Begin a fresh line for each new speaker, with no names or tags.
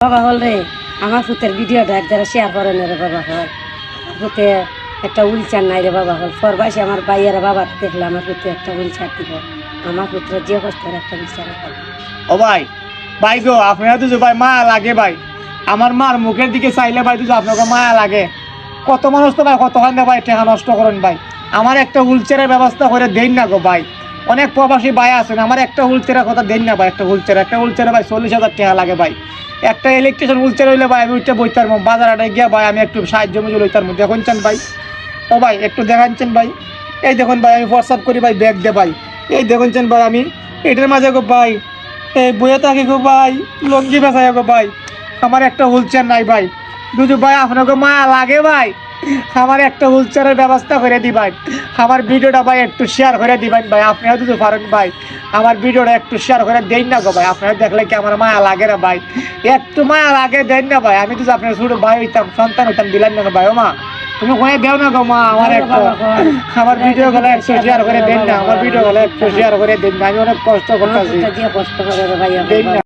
বাবা হল রে আমার ফুতের ভিডিওটা একদারা শেয়ার করেন রে বাবা হল ফুতে একটা উইলচার নাই রে বাবা হল ফরবাসে আমার বাইয়েরা বাবার দেখলে আমার ফুতে একটা উইলচার দিব আমার পুত্র যে কষ্টের একটা উইলচার
ও ভাই ভাই গো আপনারা তো ভাই মায়া লাগে ভাই আমার মার মুখের দিকে চাইলে ভাই তো আপনাকে মায়া লাগে কত মানুষ তো ভাই কতক্ষণ ভাই টাকা নষ্ট করেন ভাই আমার একটা হুইলচেয়ারের ব্যবস্থা করে দেন না গো ভাই অনেক প্রবাসী ভাই আছেন আমার একটা হুইলচেয়ারের কথা দেন না ভাই একটা হুইলচেয়ারে ভাই 40,000 টাকা লাগে ভাই একটা ইলেকট্রিশিয়ান হুইলচেয়ার হইলে ভাই আমি ওইটা বইতার বাজারটা গিয়া ভাই আমি একটু সাহায্য মুজে লইতার মধ্যে দেখুনছেন ভাই ও ভাই একটু দেখাচ্ছেন ভাই এই দেখুন ভাই আমি হোয়াটসঅ্যাপ করি ভাই ব্যাগ দে ভাই এই দেখুনছেন ভাই আমি এটার মাঝে গো ভাই এই বইয়ে থাকি গো ভাই লঙ্গি বেচাই গো ভাই আমার একটা হুইলচেয়ার নাই ভাই দুজু ভাই আপনাকে মায়া লাগে ভাই আমার একটা হুইলচেয়ারের ব্যবস্থা করে দিবেন আমার ভিডিওটা ভাই একটু শেয়ার করে দিবেন ভাই আপনারা দুজু পারেন ভাই আমার ভিডিওটা একটু শেয়ার করে দেন না গো ভাই আপনারা দেখলে কি আমার মায়া লাগে না ভাই একটু মায়া লাগে দেন না ভাই আমি তো আপনার ছোট ভাই হইতাম সন্তান হইতাম দিলেন না ভাই ও মা তুমি কোথায় দেও না গো মা আমার একটা আমার ভিডিও গুলো একটু শেয়ার করে দেন না আমার ভিডিও গুলো একটু শেয়ার করে দেন না আমি অনেক কষ্ট করতেছি
কষ্ট করে ভাই
দেন না।